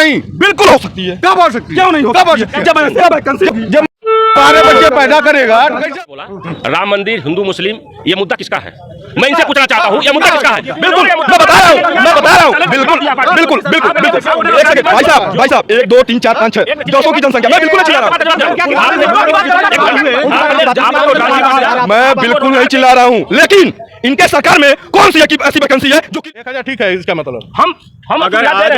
नहीं, बिल्कुल हो सकती है। कब हो सकती है? क्यों नहीं हो? कब हो सकती है? जब सारे बच्चे पैदा करेगा। बोला राम मंदिर हिंदू मुस्लिम ये मुद्दा किसका है? मैं इनसे पूछना चाहता हूँ ये मुद्दा किसका है? बिल्कुल मैं बता रहा हूँ, बिल्कुल बिल्कुल बिल्कुल बिल्कुल। एक सेकंड भाई साहब 1 2 3 4 5 6 200 की जनसंख्या, मैं बिल्कुल नहीं चिल्ला रहा हूँ, मैं बिल्कुल नहीं चिल्ला रहा हूँ, लेकिन इनके सरकार में कौन सी ऐसी वैकेंसी है जो 1000 ठीक है? इसका मतलब हम अगर आप ले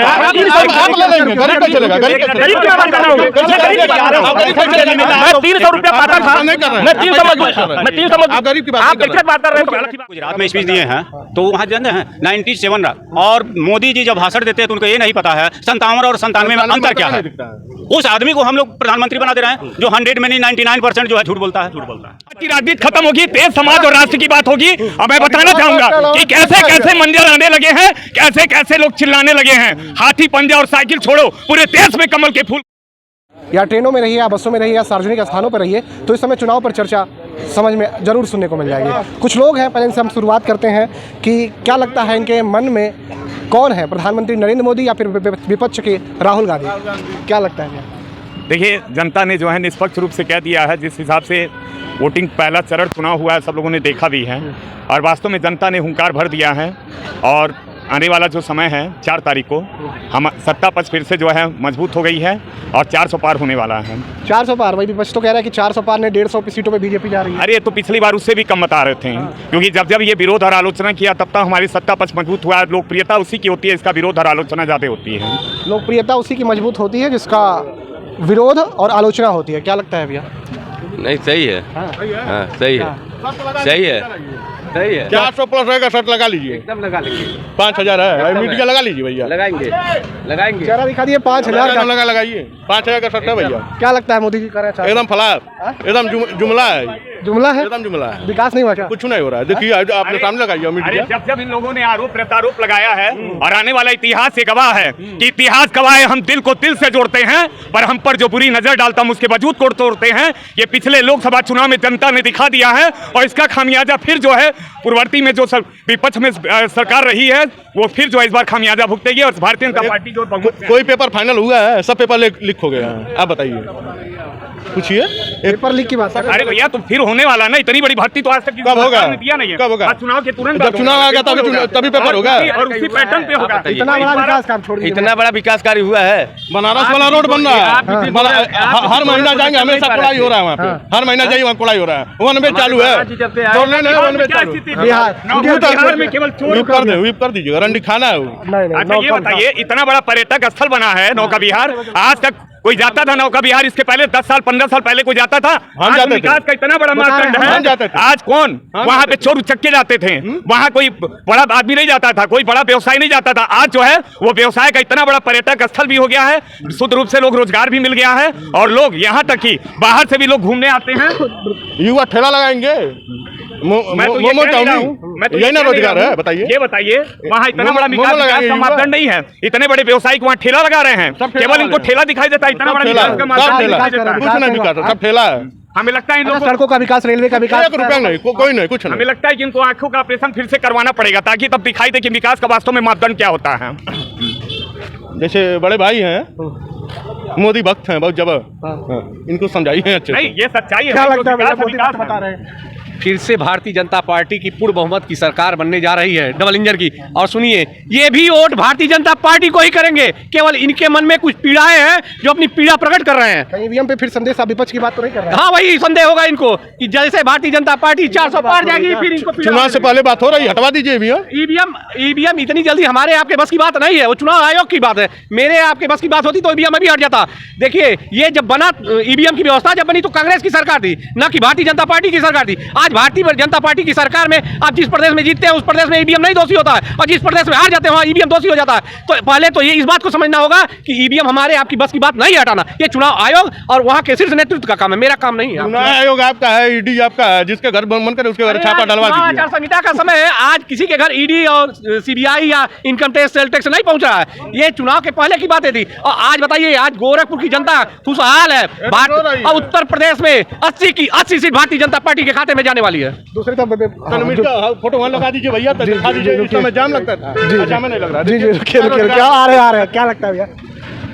लेंगे गरीब कैसे चलेगा? गरीब गरीब की बात कर रहा हूँ, मैं 300 रुपया पाता था, मैं 300 आप गरीब की बात आप कैसे बात कर रहे हैं? गुजरात में स्पीच दिए हैं तो वहाँ जानते हैं 97 और मोदी जी जब भाषण देते हैं तो उनको ये नहीं पता है 57 और 97 में अंतर क्या है। उस आदमी को हम लोग प्रधानमंत्री बना दे रहे हैं जो 100 में नहीं 99% जो है झूठ बोलता है। की राजनीति खत्म होगी, देश समाज और राष्ट्र की बात होगी। और मैं बताना चाहूंगा कि कैसे कैसे मंजर आने लगे हैं, कैसे कैसे लोग चिल्लाने लगे हैं, हाथी पंजा और साइकिल छोड़ो, पूरे देश में कमल के फूल। या ट्रेनों में रहिए या बसों में रहिए या सार्वजनिक स्थानों पर रहिए तो इस समय चुनाव पर चर्चा समझ में जरूर सुनने को मिल जाएगी। कुछ लोग हैं, पहले इनसे हम शुरुआत करते हैं कि क्या लगता है इनके मन में कौन है, प्रधानमंत्री नरेंद्र मोदी या फिर विपक्ष के राहुल गांधी? क्या लगता है? देखिए, जनता ने जो है निष्पक्ष रूप से कह दिया है, जिस हिसाब से वोटिंग पहला चरण चुनाव हुआ है सब लोगों ने देखा भी है और वास्तव में जनता ने हुंकार भर दिया है। और आने वाला जो समय है 4 तारीख को हम सत्ता पक्ष फिर से जो है मजबूत हो गई है और 400 पार होने वाला है। 400 पार? वही विपक्ष तो कह रहा है कि 400 पार ने 150 सीटों पे बीजेपी जा रही है। अरे तो पिछली बार उससे भी कम बता रहे थे, क्योंकि जब जब ये विरोध और आलोचना किया तब तक हमारी सत्ता पक्ष मजबूत हुआ। लोकप्रियता उसी की होती है, इसका विरोध और आलोचना ज़्यादा होती है। लोकप्रियता उसी की मजबूत होती है जिसका विरोध और आलोचना होती है। क्या लगता है भैया? नहीं सही है, हाँ सही है, सही है, सही है। 400 प्लस रहेगा, शर्ट लगा लीजिए, एकदम लगा लेंगे। 5000 है, मीडिया लगा लीजिए भैया, लगाएंगे लगाएंगे। चेहरा दिखा दिए 5000 का लगाइए, 5000 का शर्ट है भैया। क्या लगता है मोदी जी कर रहे हैं? एकदम फलाप, एकदम जुमला है, जुमला है, एकदम जुमला है। विकास नहीं हुआ क्या? कुछ नहीं हो रहा है, देखिए आपने सामने लगाइए मीडिया। जब जब इन लोगों ने आरोप प्रत्यारोप लगाया है और आने वाला इतिहास से गवाह है कि इतिहास गवाह है, हम दिल को दिल से जोड़ते हैं पर हम पर जो बुरी नजर डालता हम उसके वजूद को तोड़ते हैं। ये पिछले लोकसभा चुनाव में जनता ने दिखा दिया है और इसका खामियाजा फिर जो है पूर्ववर्ती में जो विपक्ष में सरकार रही है वो फिर जो है इस बार खामियाजा भुगतेगी और भारतीय जनता पार्टी जो कोई पेपर फाइनल हुआ है? सब पेपर लीक हो गया है, आप बताइए, पूछिए। पेपर लीक की बात? अरे भैया तो फिर होने वाला ना, इतनी बड़ी भर्ती तो आज तक कब होगा? दिया नहीं है। कब होगा? चुनाव के तुरंत जब चुनाव आएगा तभी पेपर होगा और उसी पैटर्न पे होगा। इतना बड़ा विकास काम छोड़ दीजिए। इतना बड़ा विकास कार्य हुआ है, बनारस वाला रोड बन रहा है, हर महीना जाएंगे, हमेशा कोड़ाई हो रहा है वहाँ पे, हर महीना जाइए वहाँ कोड़ाई हो रहा है, 1 चालू है, 1 चालू। बिहार में केवल व्हीप कर दीजिएगा, रंडी खाना है वो। अच्छा ये बताइए, इतना बड़ा पर्यटक स्थल बना है नौका विहार, आज तक कोई जाता था नौका विहार? इसके पहले 10 साल 15 साल पहले कोई जाता था? हम जाते थे। विकास का इतना बड़ा मापदंड है, आज कौन वहाँ पे चोर उचक्के जाते थे, वहाँ कोई बड़ा आदमी नहीं जाता था, कोई बड़ा व्यवसाय नहीं जाता था। आज जो है वो व्यवसाय का इतना बड़ा पर्यटक स्थल भी हो गया है, शुद्ध रूप से लोग रोजगार भी मिल गया है और लोग यहाँ तक कि बाहर से भी लोग घूमने आते हैं। युवा ठेला लगाएंगे, यही ना रोजगार है? बताइए, ये बताइए, वहाँ इतना बड़ा विकास का मापदंड नहीं है, इतने बड़े व्यवसायिक वहाँ ठेला लगा रहे हैं, केवल इनको ठेला दिखाई देता है, इतना बड़ा विकास का मापदंड कुछ नहीं विकास, सब ठेला है। हमें लगता है इन लोगों सड़कों का विकास, रेलवे का विकास, 1 रुपया नहीं, कोई नहीं, कुछ नहीं। हमें लगता है कि इनको आंखों का ऑपरेशन फिर से करवाना पड़ेगा ताकि तब दिखाई दे कि विकास का वास्तव में मापदंड क्या होता है। जैसे बड़े भाई हैं, मोदी भक्त हैं बहुत जबर, इनको समझाइए अच्छे। नहीं, ये सच्चाई है। क्या लगता है विकास बता रहे हैं? फिर से भारतीय जनता पार्टी की पूर्ण बहुमत की सरकार बनने जा रही है, डबल इंजन की। और सुनिए, ये भी वोट भारतीय जनता पार्टी को ही करेंगे, केवल इनके मन में कुछ पीड़ाएं हैं जो अपनी पीड़ा प्रकट कर रहे हैं। ईवीएम पे फिर संदेश, विपक्ष की बात तो नहीं कर रहे? हाँ, वही संदेह होगा इनको कि जैसे भारतीय जनता पार्टी 400 पार जाएगी फिर इनको चुनाव से पहले बात हो रही है, हटवा दीजिए ईवीएम इतनी जल्दी हमारे आपके बस की बात नहीं है, वो चुनाव आयोग की बात है। मेरे आपके बस की बात होती तो ईवीएम भी हट जाता। देखिए, ये जब बना ईवीएम की व्यवस्था जब बनी तो कांग्रेस की सरकार थी, न कि भारतीय जनता पार्टी की सरकार थी। आज भारतीय जनता पार्टी की सरकार में आप जिस प्रदेश में जीतते हैं उस प्रदेश में ईवीएम नहीं दोषी होता है और जिस प्रदेश में हार जाते हैं वहां ईवीएम दोषी हो जाता है। तो पहले तो ये इस बात को समझना होगा कि ईवीएम हमारे आपकी बस की बात नहीं हटाना, ये चुनाव आयोग और वहां के शीर्ष नेतृत्व का काम है, मेरा काम नहीं है। चुनाव आयोग आपका है, ईडी आपका है, जिसके घर मन करे उसके घर छापा डलवा दीजिए। आचार संहिता का समय है, आज किसी के घर ईडी और सीबीआई या इनकम टैक्स सेल टैक्स नहीं पहुंच रहा है, ये चुनाव के पहले की बातें थी। और आज बताइए, आज गोरखपुर की जनता खुशहाल है, और उत्तर प्रदेश में 80 सीट भारतीय जनता पार्टी के खाते में जाने वाली है। दूसरी तरफ फोटो वहाँ लगा दीजिए भैया, दिखा दीजिए, इस समय जाम लगता था, जाम नहीं लग रहा। जी, क्या आ रहे हैं, क्या लगता है भैया?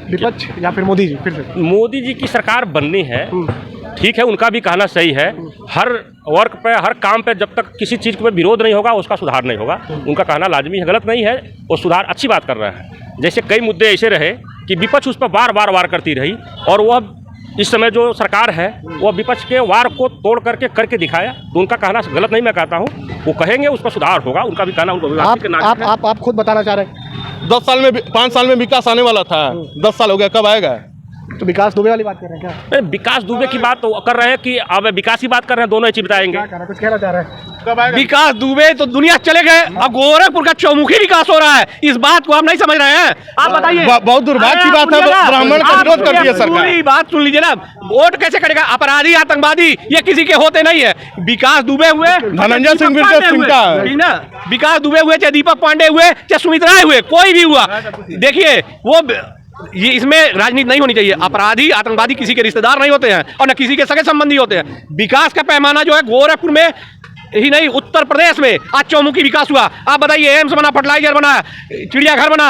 विपक्ष या फिर मोदी जी? फिर से मोदी जी की सरकार बननी है, ठीक है, उनका भी कहना सही है। हर वर्क पे, हर काम पे जब तक किसी चीज़ पे विरोध नहीं होगा उसका सुधार नहीं होगा। उनका कहना लाजमी है, गलत नहीं है, वो सुधार अच्छी बात कर रहे हैं। जैसे कई मुद्दे ऐसे रहे कि विपक्ष उस पर बार बार वार करती रही, और वह इस समय जो सरकार है वह विपक्ष के वार को तोड़ करके दिखाया। तो उनका कहना गलत नहीं मैं कहता हूँ, वो कहेंगे उसका सुधार होगा, उनका भी कहना उनको। आप खुद बताना चाह रहे हैं 10 साल में 5 साल में विकास आने वाला था, 10 साल हो गया, कब आएगा? तो विकास दुबे वाली बात कर रहे हैं क्या? विकास दुबे की बात तो कर रहे हैं कि अब विकास की बात कर रहे हैं, दोनों ही चीज बताएंगे। कुछ कहना चाह रहे हैं? कब आएगा? विकास दुबे तो दुनिया चले गए, अब गोरखपुर का चौमुखी विकास हो रहा है। इस बात को आप नहीं समझ रहे हैं। आप बताइए, बहुत दुर्भाग्य की बात है, ब्राह्मण का विरोध कर दिया सरकार। पूरी बात सुन लीजिए ना, वोट कैसे करेगा? अपराधी आतंकवादी ये किसी के होते नहीं है। विकास दुबे हुए, धनंजय सिंह का, विकास दुबे हुए, चाहे दीपक पांडे हुए, चाहे सुमित राय हुए, कोई भी हुआ, देखिए वो ये इसमें राजनीति नहीं होनी चाहिए। अपराधी आतंकवादी किसी के रिश्तेदार नहीं होते हैं और न किसी के सगे संबंधी होते हैं। विकास का पैमाना जो है गोरखपुर में ही नहीं, उत्तर प्रदेश में आज चौमुखी विकास हुआ। आप बताइए, एम्स बना, फर्टिलाइजर बना, चिड़ियाघर बना,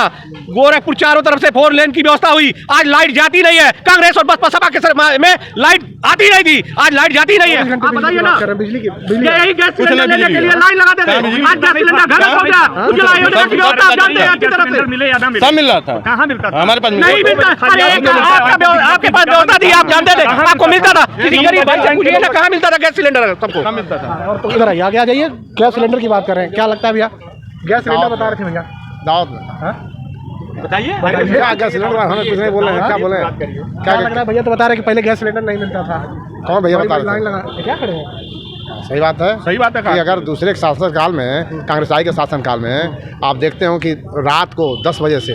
गोरखपुर चारों तरफ से 4 लेन की व्यवस्था हुई। आज लाइट जाती नहीं है। कांग्रेस और बसपा सपा के में लाइट आती नहीं थी, आज लाइट जाती नहीं है। आप बताइए ना, बिजली यही गैस सिलेंडर लेने के लिए लाइन लगाते थे, आज गैस सिलेंडर घर में पहुंचा। उज्ज्वला योजना की व्यवस्था आप जानते हैं अच्छी तरह से। मिले या ना मिले? सब मिल रहा था, कहाँ मिलता था? हमारे पास नहीं मिलता। आपके पास व्यवस्था थी, आप जानते थे, आपको मिलता था। किसी गरीब भाई से पूछिए ना, कहाँ मिलता था गैस सिलेंडर सबको? मिलता था। और तो इधर आइए, आगे आ जाइए। गैस सिलेंडर की बात कर रहे हैं, क्या लगता है भैया? गैस सिलेंडर बता रहे थे भैया, दावत में बताइए गैस सिलेंडर हमें कुछ नहीं बोले हैं, क्या बोले? क्या लग रहा है? भैया तो बता रहे कि पहले गैस सिलेंडर नहीं मिलता था। कौन भैया बता रहे लाइन थे? लगा क्या खड़े हैं? सही बात है, सही बात है। कि अगर दूसरे के शासनकाल में, कांग्रेसाई के शासनकाल में आप देखते हो कि रात को 10 बजे से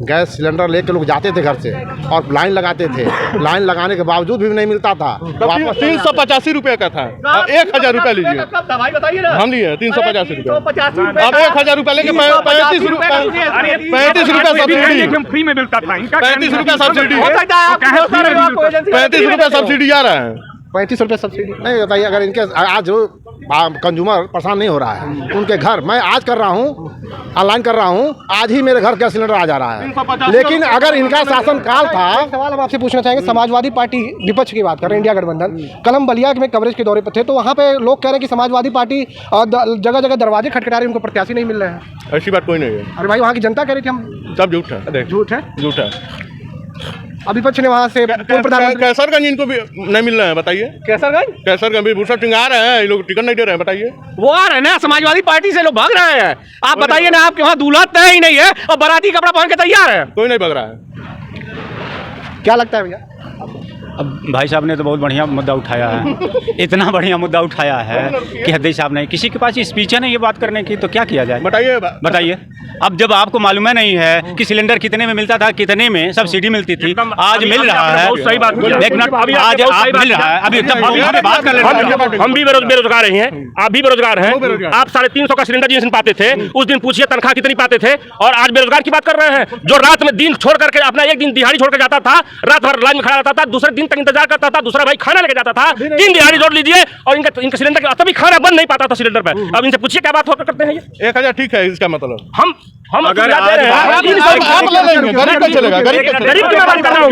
गैस सिलेंडर लेके लोग जाते थे घर से और लाइन लगाते थे। लाइन लगाने के बावजूद भी नहीं मिलता था। 385 रुपये का था, 1000 रुपया लीजिए। दवाई बताइए ना, हम लिए 385 रुपये, 385 अब 1000 रुपया लेके 35 रुपया सब्सिडी, फ्री में मिलता था इनका। 35 रुपया सब्सिडी, हो सकता है आप 35 रुपया सब्सिडी जा रहा है। 35 रुपये सब्सिडी नहीं बताइए। अगर इनके आज जो कंज्यूमर परेशान नहीं हो रहा है, उनके घर मैं आज कर रहा हूँ, ऑनलाइन कर रहा हूँ, आज ही मेरे घर गैस सिलेंडर आ जा रहा है। लेकिन अगर इनका शासनकाल था। सवाल हम आपसे पूछना चाहेंगे, समाजवादी पार्टी विपक्ष की बात कर रहे हैं, इंडिया गठबंधन कलम बलिया में कवरेज के दौरे पर थे, तो वहाँ पे लोग कह रहे हैं कि समाजवादी पार्टी जगह जगह दरवाजे खटखटा रही है, उनको प्रत्याशी नहीं मिल रहे हैं। ऐसी बात कोई नहीं है। अरे भाई, वहाँ की जनता कह रही थी हम सब झूठ है, झूठ है, झूठ है। अब विपक्ष ने वहाँ से प्रधानमंत्री कैसरगंज इनको भी नहीं मिल रहे हैं, बताइए। कैसरगंज भी भूषण सिंह आ रहे हैं, ये लोग टिकट नहीं दे रहे हैं, बताइए। वो आ रहे हैं ना, समाजवादी पार्टी से लोग भाग रहे हैं। आप बताइए ना, आपके वहाँ दूल्हा तय ही नहीं है और बाराती कपड़ा पहन के तैयार है, कोई नहीं भाग रहा है। क्या लगता है भैया? अब भाई साहब ने तो बहुत बढ़िया मुद्दा उठाया है। इतना बढ़िया मुद्दा उठाया है कि हद्दी साहब नहीं, किसी के पास स्पीच है ना ये बात करने की, तो क्या किया जाए? बताइए। अब जब आपको मालूम है नहीं है कि सिलेंडर कितने में मिलता था, कितने में सब्सिडी मिलती थी, आज मिल रहा है। सही बात, एक मिनट, आज आप मिल रहा है। अभी बात कर लेते, हम भी बेरोजगार ही हैं, आप भी बेरोजगार हैं। आप 350 का सिलेंडर जिस दिन पाते थे, उस दिन पूछिए तनख्वाह कितनी पाते थे, और आज बेरोजगार की बात कर रहे हैं। जो रात में दिन छोड़ करके अपना एक दिन दिहाड़ी छोड़ कर जाता था, रात भर लाइन में खड़ा रहता था, दूसरे दिन तक इंतजार करता था, दूसरा भाई खाना लेके जाता था, 3 दिहाड़ी जोड़ लीजिए, और इनका सिलेंडर तभी खाना बन नहीं पाता था सिलेंडर पर। अब इनसे पूछिए क्या बात होकर करते हैं ये? 1000 ठीक है, इसका मतलब हम अगर गरीब का चलेगा, गरीब की मैं बात कर रहा हूँ,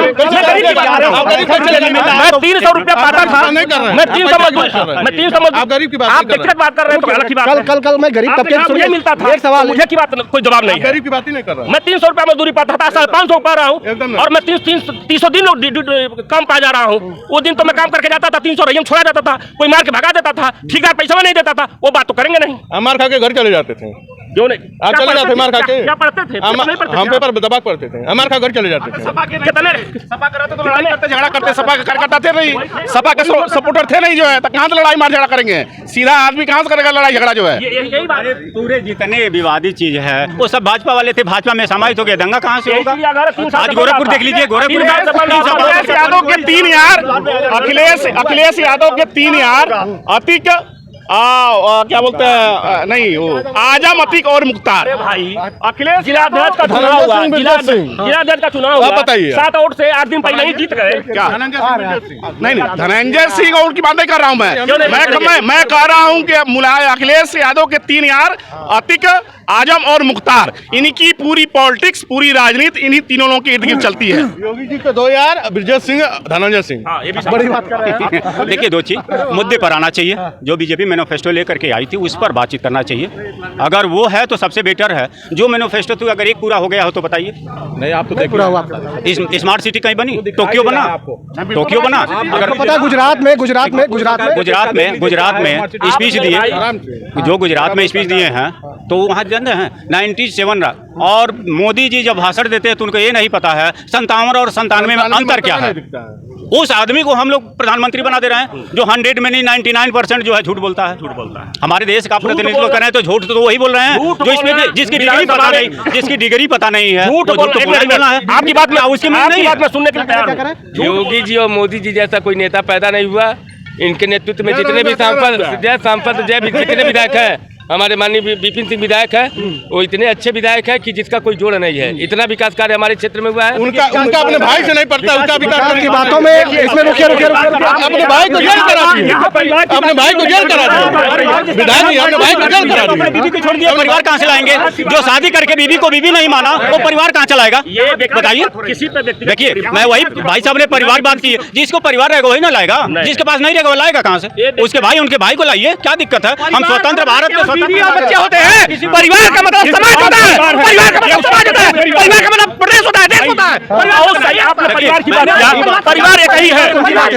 मैं 300 रुपया पाता था, मैं 300 मजदूर, आप गरीब की बात आप व्यक्तिगत बात कर रहे हैं तो अलग की बात है। कल मैं गरीब तबके से मुझे मिलता था, एक सवाल मुझे की बात कोई जवाब नहीं है। गरीब की बात ही नहीं कर रहा। मैं 300 रुपया मजदूरी पाता था, 550 पा रहा हूँ, और मैं 300 दिन काम पा जा रहा हूँ। वो दिन तो मैं काम करके जाता था, 300 रहीम छोड़ा जाता था, कोई मार के भगा देता था, ठेकेदार पैसा नहीं देता था, वो बात तो करेंगे नहीं। मार खा के घर चले जाते थे, क्यों नहीं? आप चले जाते मार खा के? क्या पढ़ते थे? हम पेपर दबा पढ़ते थे, हमारे खा घर चले जाते थे। कितने सपा कराते तो लड़ाई करते, झगड़ा करते, सपा के कार्यकर्ता थे नहीं, सपा के सपोर्टर थे नहीं, जो है तो कहाँ से लड़ाई मार झगड़ा करेंगे? सीधा आदमी कहाँ से करेगा लड़ाई झगड़ा? जो है यही बात है। पूरे जितने विवादित चीज है वो सब भाजपा वाले थे, भाजपा में समाहित हो गए, दंगा कहाँ से होगा? आज गोरखपुर देख लीजिए, गोरखपुर अखिलेश यादव के 3 यार, अखिलेश यादव के 3 यार, अतिक क्या बोलते हैं नहीं वो आजम अतीक और मुख्तार भाई अखिलेश जिलाध्यक्ष का चुनाव हुआ, जिलाध्यक्ष का चुनाव हुआ, बताइए। 7 वोट से 8 दिन पहले ही जीत गए। क्या नहीं धनंजय सिंह और की बात नहीं कर रहा हूँ मैं कह रहा हूँ कि मुलायम अखिलेश यादव के 3 यार अतीक आजम और मुख्तार, इनकी पूरी पॉलिटिक्स पूरी राजनीति इन्हीं तीनों लोगों के इर्द गिर्द चलती है। योगी जी के 2 यार ब्रजेश सिंह धनंजय सिंह। बड़ी बात कर रहे हैं। देखिए 2 चीज मुद्दे पर आना चाहिए, जो बीजेपी मैनिफेस्टो लेकर के आई थी उस पर बातचीत करना चाहिए। अगर वो है तो सबसे बेटर है। जो मैनिफेस्टो थी अगर एक पूरा हो गया हो तो बताइए। नहीं आप तो देख पूरा हुआ आपका। स्मार्ट सिटी कहीं बनी, टोक्यो बना, टोक्यो बना। अगर पता है गुजरात में स्पीच दिए, जो गुजरात में स्पीच दिए हैं तो वहाँ जानते हैं 97 और मोदी जी जब भाषण देते हैं तो उनको ये नहीं पता है 57 और 97 में अंतर क्या है। उस आदमी को हम लोग प्रधानमंत्री बना दे रहे हैं जो 100 में नहीं 99% जो है झूठ बोलता है। हमारे देश का प्रतिनिधित्व कर रहे हैं तो झूठ तो वही बोल रहे हैं जो इसमें जिसकी डिग्री पता नहीं है। आपकी बात में उसकी बात में सुनने के लिए तैयार हूं। योगी जी और मोदी जी जैसा कोई नेता पैदा नहीं हुआ। इनके नेतृत्व में जितने भी सांसद जितने विधायक हैं, हमारे माननीय विपिन सिंह विधायक है, वो इतने अच्छे विधायक है कि जिसका कोई जोड़ नहीं है। इतना विकास कार्य हमारे क्षेत्र में हुआ है। उनका अपने भाई से नहीं पड़ता, उनका विकास की बातों में इसमें रुकिए अपने भाई को जेल करा दिए, अपने भाई को जेल करा दिए, विधायक अपने भाई को जेल करा दिए। बीवी को छोड़ दिया, परिवार कहाँ से लाएंगे? जो शादी करके बीवी को बीवी नहीं माना वो परिवार कहाँ चलाएगा? ये बताइए। किसी पे देखिए मैं वही भाई साहब ने परिवार बात की है, जिसको परिवार रहेगा वही ना लाएगा, जिसके पास नहीं रहेगा वो लाएगा कहाँ से? उसके भाई उनके भाई को लाइए, क्या दिक्कत है? हम स्वतंत्र भारत के बच्चे होते हैं। परिवार का मतलब समाज होता है, परिवार का मतलब समाज होता है, परिवार का मतलब प्रदेश होता है, देश होता है। परिवार की बात किया, परिवार एक ही है।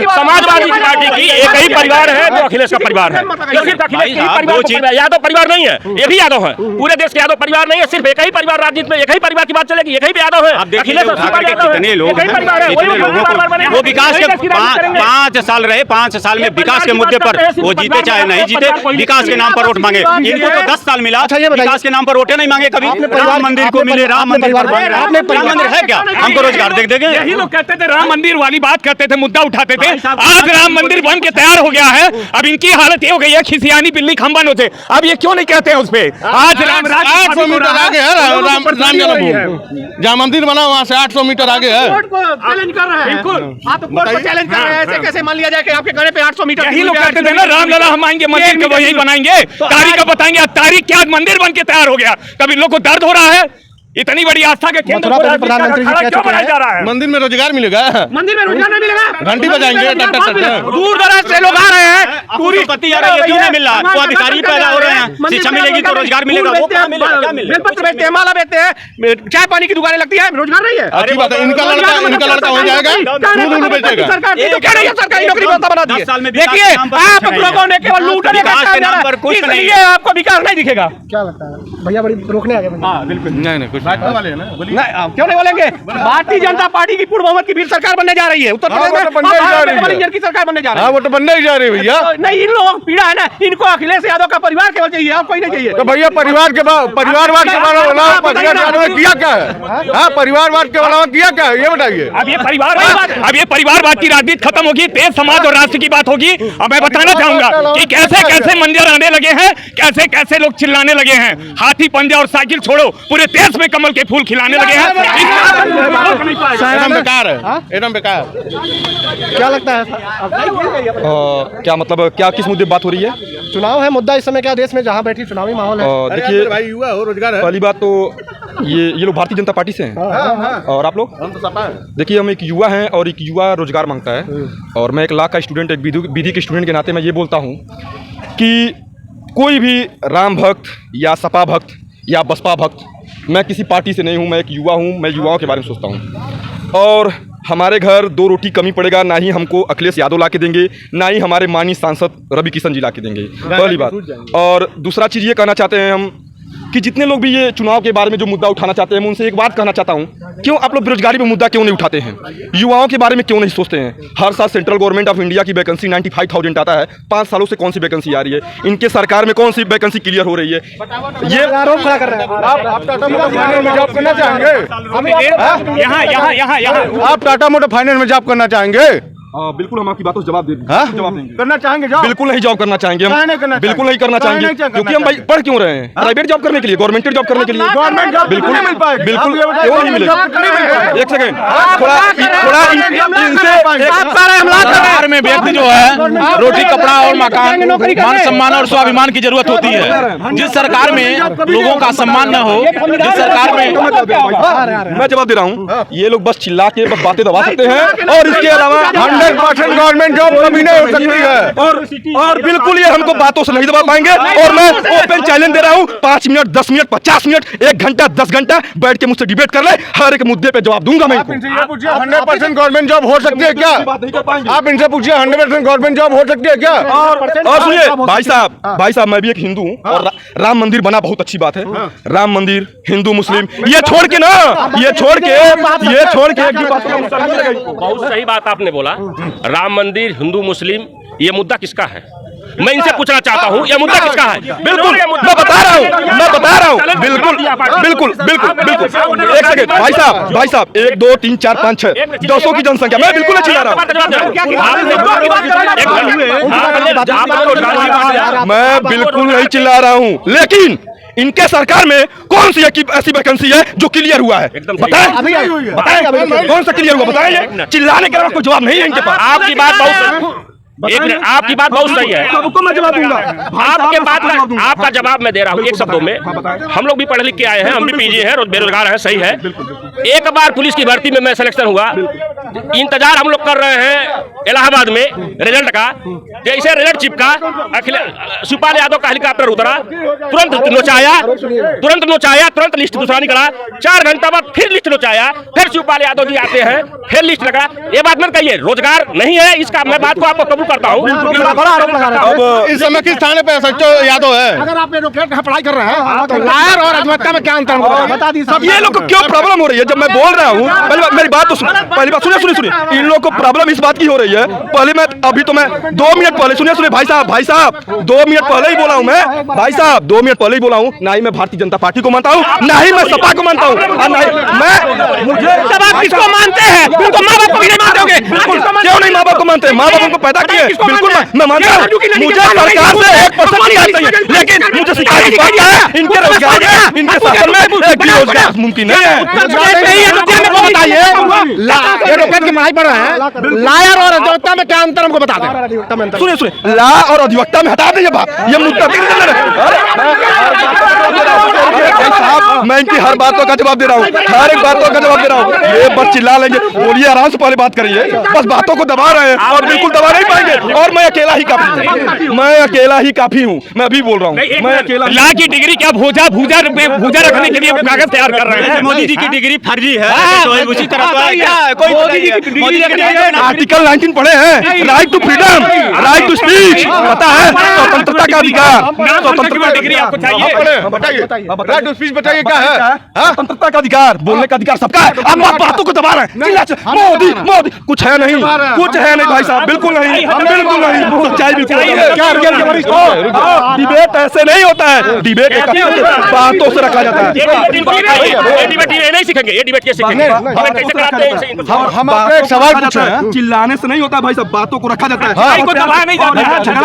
समाजवादी पार्टी की एक ही परिवार है जो अखिलेश का परिवार है। सिर्फ अखिलेश का परिवार, यादव परिवार नहीं है, ये भी यादव है। पूरे देश के यादव परिवार नहीं है, सिर्फ एक ही परिवार राजनीति में एक ही परिवार की बात चलेगी, एक ही यादव है। अखिलेश कितने लोग वो विकास के 5 साल रहे, 5 साल में विकास के मुद्दे पर वो जीते चाहे नहीं जीते, विकास के नाम पर वोट मांगे। इनको तो 10 साल मिला, विकास के नाम पर वोटे नहीं मांगे कभी। राम मंदिर को मिले, राम मंदिर है क्या? हमको रोजगार देख देंगे। यही लोग कहते थे राम मंदिर वाली बात करते थे, मुद्दा उठाते थे। आज राम मंदिर बन के तैयार हो गया है। अब इनकी हालत ये हो गई है खिसियानी बिल्ली खंबन होते। अब ये क्यों नहीं कहते हैं उस पे? आज 800 मीटर आगे है राम जन्मभूमि, जहाँ मंदिर बना वहाँ से 800 मीटर आगे है। चैलेंज कर रहे हैं, आप कोर्ट को चैलेंज कर रहे हैं। ऐसे कैसे मान लिया जाए कि आपके घर पे 800 मीटर? यही लोग कहते थे ना रामलला हम आएंगे मंदिर को वही बनाएंगे, तारीख का बताएंगे। तारीख क्या मंदिर बन के तैयार हो गया? तब इन लोग को दर्द हो रहा है। इतनी बड़ी आस्था के केंद्र पर प्रधानमंत्री जी क्यों बनाया जा रहा है? मंदिर में रोजगार मिलेगा, मंदिर में रोजगार नहीं मिलेगा। घंटी बजाएंगे, दूर दराज से लोग आ रहे हैं, पूरी पति आ रही है, क्यों नहीं मिल रहा? वो अधिकारी पैदा हो रहे हैं, शिक्षा मिलेगी तो रोजगार मिलेगा। वो क्या मिलेगा? बेलपत्र बेचते हैं, माला बेचते हैं, चाय पानी की दुकानें लगती है, रोजगार नहीं है। अच्छी बात है। इनका लड़का हो जाएगा, दूध बेचेगा। सरकार ने तो क्या नहीं है, सरकारी नौकरी बना दी है। देखिए आप लोगों ने केवल लूटने का काम किया है, इसलिए आपको विकास नहीं दिखेगा। क्या लगता है भैया? बड़ी रोकने आ गए। बिल्कुल नहीं कुछ वाले है ना। नहीं क्यों नहीं बोलेंगे? भारतीय जनता पार्टी की पूर्ण बहुमत की भी सरकार बनने जा रही है उत्तर प्रदेश में, की सरकार बनने जा रही है। वो तो बनने ही जा रही है भैया। नहीं इन लोगों की पीड़ा है ना, इनको अखिलेश यादव का परिवार केवल चाहिए, और कोई नहीं चाहिए। तो भैया परिवारवाद के परिवारवाद के किया क्या है? परिवारवाद के अलावा किया क्या है ये बताइए। अब ये परिवारवाद की राजनीति खत्म होगी, देश समाज और राष्ट्र की बात होगी। अब मैं बताना चाहूंगा कि कैसे कैसे मंजर आने लगे हैं, कैसे कैसे लोग चिल्लाने लगे हैं। हाथी पंजा और साइकिल छोड़ो, पूरे देश में कमल के फूल खिलाने लगे हैं। एकदम बेकार है, एकदम बेकार। क्या लगता है क्या मतलब क्या किस मुद्दे बात हो रही है? चुनाव है मुद्दा इस समय, क्या देश में जहाँ बैठी चुनावी माहौल है? देखिए भाई युवा हो, रोजगार है। पहली बात तो ये लोग भारतीय जनता पार्टी से हैं। और आप लोग? हम तो सपा है। देखिए हम एक युवा हैं और एक युवा रोजगार मांगता है। और मैं एक लॉ का स्टूडेंट, एक विधि के स्टूडेंट के नाते मैं ये बोलता हूँ कि कोई भी राम भक्त या सपा भक्त या बसपा भक्त, मैं किसी पार्टी से नहीं हूँ, मैं एक युवा हूँ, मैं युवाओं के बारे में सोचता हूँ। और हमारे घर 2 रोटी कमी पड़ेगा, ना ही हमको अखिलेश यादव ला के देंगे, ना ही हमारे माननीय सांसद रवि किशन जी ला के देंगे, पहली बात। और दूसरा चीज़ ये कहना चाहते हैं हम कि जितने लोग भी ये चुनाव के बारे में जो मुद्दा उठाना चाहते हैं, मैं उनसे एक बात कहना चाहता हूँ, क्यों आप लोग बेरोजगारी पे मुद्दा क्यों नहीं उठाते हैं? युवाओं के बारे में क्यों नहीं सोचते हैं? हर साल सेंट्रल गवर्नमेंट ऑफ इंडिया की वैकेंसी 95,000 आता है। 5 सालों से कौन सी वैकेंसी आ रही है? इनके सरकार में कौन सी वैकेंसी क्लियर हो रही है? ये आरोप खड़ा कर रहे हैं। आप टाटा मोटर फाइनेंस में जॉब करना चाहेंगे? यहाँ आप टाटा मोटर फाइनेंस में जॉब करना चाहेंगे? बिल्कुल हम आपकी बातों से जवाब देंगे। जवाब देंगे। करना चाहेंगे जॉब? बिल्कुल नहीं जॉब करना चाहेंगे हम, बिल्कुल नहीं करना चाहेंगे, क्योंकि हम भाई पढ़ क्यों रहे हैं? प्राइवेट जॉब करने के लिए, गवर्नमेंट जॉब करने के लिए? गवर्नमेंट जॉब बिल्कुल नहीं मिल पाएगी। बिल्कुल हम ये क्यों नहीं मिलेगा? एक सेकंड, थोड़ा इनसे बिहार में व्यक्ति जो है रोटी कपड़ा और मकान, मान सम्मान और स्वाभिमान की जरूरत होती है। जिस सरकार में लोगों का सम्मान न हो, जिस सरकार में मैं जवाब दे रहा हूँ, ये लोग बस चिल्ला के बस बातें दबा सकते हैं और इसके अलावा 100% गवर्नमेंट जॉब कभी नहीं हो सकती है। और बिल्कुल ये हमको बातों से नहीं दबा पाएंगे। और मैं ओपन चैलेंज दे रहा हूँ, 5 मिनट 10 मिनट 50 मिनट 1 घंटा 10 घंटा बैठ के मुझसे डिबेट कर ले, हर एक मुद्दे पे जवाब दूंगा मैं। आप इनसे ये पूछिए 100% गवर्नमेंट जॉब हो सकती है क्या? आप इनसे पूछिए 100% गवर्नमेंट जॉब हो सकती है क्या? और सुनिए भाई साहब, मैं भी एक हिंदू हूँ और राम मंदिर बना बहुत अच्छी बात है। राम मंदिर, हिंदू मुस्लिम ये छोड़ के बहुत सही बात आपने बोला। राम मंदिर, हिंदू मुस्लिम, ये मुद्दा किसका है? मैं इनसे पूछना चाहता हूँ, ये मुद्दा किसका है? बिल्कुल मैं बता रहा हूँ, बिल्कुल। एक सेकंड भाई साहब 1 2 3 4 5 6 200 की जनसंख्या, मैं बिल्कुल नहीं चिल्ला रहा हूँ, मैं बिल्कुल नहीं चिल्ला रहा हूँ, लेकिन इनके सरकार में कौन सी ऐसी वैकेंसी है जो क्लियर हुआ है? बताएं कौन सा क्लियर हुआ, बताएं। चिल्लाने के अलावा कोई जवाब नहीं है इनके पास। आपकी बात बहुत एक मिनट, आपकी बात बहुत सही है, सबको मैं जवाब दूंगा। आपके बात का आपका जवाब मैं दे रहा हूँ एक शब्दों में। हम लोग भी पढ़ लिख के आए हैं, हम भी पीजी हैं और बेरोजगार हैं, सही है। एक बार पुलिस की भर्ती में मैं सिलेक्शन हुआ, इंतजार हम लोग कर रहे हैं इलाहाबाद में रिजल्ट का। जैसे रिजल्ट चिपका, शिवपाल यादव का हेलीकॉप्टर उतरा, तुरंत नोचाया, तुरंत लिस्ट दूसरा निकला। 4 घंटा बाद फिर लिस्ट नोचाया, फिर शिवपाल यादव जी आते हैं, फिर लिस्ट लगा। ये बात मत कहिए रोजगार नहीं है, इसका मैं बात को आपको कबूल करता हूँ। बड़ा आरोप लगा रहे हैं। अब इस समय किस थाने पे सच्चो यादव है? अगर आप एडवोकेट का पढ़ाई कर रहे हैं तो लायर और अधिवक्ता में क्या अंतर है बता दीजिए। ये लोग को क्यों प्रॉब्लम हो रही है? जब मैं बोल रहा हूँ, मेरी बात तो पहली बात सुनिए, इन लोग को प्रॉब्लम इस बात की हो रही है। पहले मैं 2 मिनट पहले सुनिए भाई साहब 2 मिनट पहले ही बोला हूँ मैं, भाई साहब 2 मिनट पहले ही बोला हूँ, ना ही मैं भारतीय जनता पार्टी को मानता हूँ, ना ही मैं सपा को मानता हूँ, तब आप किसको मानते हैं? तो माँ बाप को भी नहीं मानते होंगे। क्यों नहीं माँ बाप को मानते हैं? माँ बाप उनको पैदा किए, बिल्कुल मैं मानता हूँ। मुझे सरकार से 1% शिकायत नहीं है, लेकिन मुझे शिकायत इस बात का है इनके रोजगार में, इनके शासन में एक भी रोजगार मुमकिन नहीं है। बताइए एडवोकेट की पढ़ाई पढ़ रहे हैं, लायर और अधिवक्ता में क्या अंतर हमको बता दें। सुनिए ला और अधिवक्ता में हटा दें ये बात, ये मुद्दा मैं इनकी हर बातों का जवाब दे रहा हूँ, हर एक बातों का जवाब दे रहा हूँ। ये बस चिल्ला लेंगे, बोलिए आराम से पहले बात करिए, बस बातों को दबा रहे हैं और बिल्कुल दबा नहीं पाएंगे। और मैं अकेला ही काफी हूँ, मैं अभी बोल रहा हूँ, मैं अकेला। ला की डिग्री क्या भूजा रखने के लिए कागज तैयार कर रहे हैं? मोदी जी की डिग्री फर्जी है, उसी तरह आर्टिकल 19 पढ़े हैं, right to freedom, right to speech, पता है, स्वतंत्रता का अधिकार, स्वतंत्रता डिग्री आपको चाहिए? बताइए बताइए क्या है? स्वतंत्रता का अधिकार, बोलने का अधिकार सबका है। अब आप बातों को दबा रहे हैं, मोदी कुछ है नहीं भाई साहब, बिल्कुल नहीं, सच्चाई बिल्कुल। डिबेट ऐसे नहीं होता है, डिबेट बातों से रखा जाता है। नहीं सीखेंगे, ये डिबेट कैसे सीखेंगे? कैसे कराते हैं? हम आपको एक सवाल पूछ रहे हैं, चिल्लाने से नहीं होता भाई साहब, बातों को रखा जाता है। झगड़ा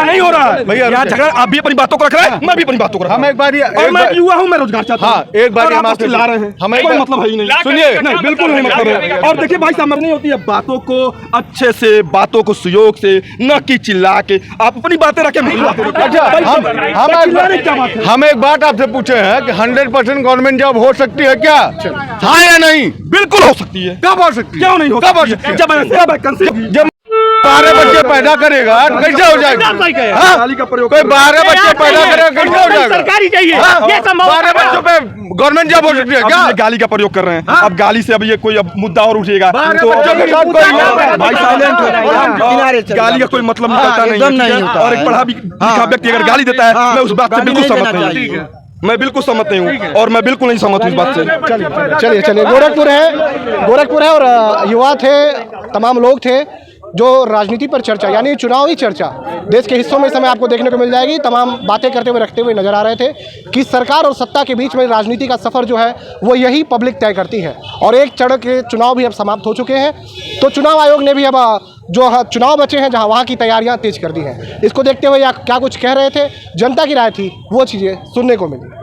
नहीं हो रहा है भैया, झगड़ा आप भी अपनी बातों को रख रहे हैं, मैं भी अपनी बातों को रख रहा हूं। हम एक बार और मैं युवा हूं, मैं रोजगार चाहता हूं। एक बार हम चिल्ला रहे हैं, हमें कोई मतलब है ही नहीं। सुनिए, नहीं बिल्कुल नहीं मतलब है। और देखिए भाई साहब, नहीं होती है बातों को अच्छे से, बातों को सुयोग से, न कि चिल्ला के। आप अपनी बातें रखें, हम एक बात आपसे पूछे हैं कि 100% गवर्नमेंट जॉब हो सकती है क्या? हाँ या नहीं? बिल्कुल हो सकती है। कब हो सकती है? क्यों नहीं हो सकती? जब जब 12 बच्चे पैदा करेगा कैसे हो जाएगा? गाली का प्रयोग, कोई 12 बच्चे पैदा करेगा कैसे हो जाएगा? सरकारी चाहिए, ये संभव। 12 बच्चों पे गवर्नमेंट जॉब हो सकती है क्या? गाली का प्रयोग कर रहे हैं। अब गाली से अब ये कोई अब मुद्दा और उठेगा तो भाई साइलेंट, गाली का कोई मतलब निकलता नहीं है। और एक पढ़ा लिखा व्यक्ति अगर गाली देता है, मैं उस बात से बिल्कुल सहमत नहीं हूँ, मैं बिल्कुल सहमत नहीं हूँ, और मैं बिल्कुल नहीं सहमत हूँ इस बात से। चलिए गोरखपुर है और युवा थे, तमाम लोग थे। जो राजनीति पर चर्चा यानी चुनावी चर्चा देश के हिस्सों में इस समय आपको देखने को मिल जाएगी। तमाम बातें करते हुए रखते हुए नजर आ रहे थे कि सरकार और सत्ता के बीच में राजनीति का सफ़र जो है वो यही पब्लिक तय करती है। और एक चरण के चुनाव भी अब समाप्त हो चुके हैं, तो चुनाव आयोग ने भी अब जो चुनाव बचे हैं जहां वहां की तैयारियां तेज कर दी हैं। इसको देखते हुए या क्या कुछ कह रहे थे, जनता की राय थी, वो चीज़ें सुनने को मिली।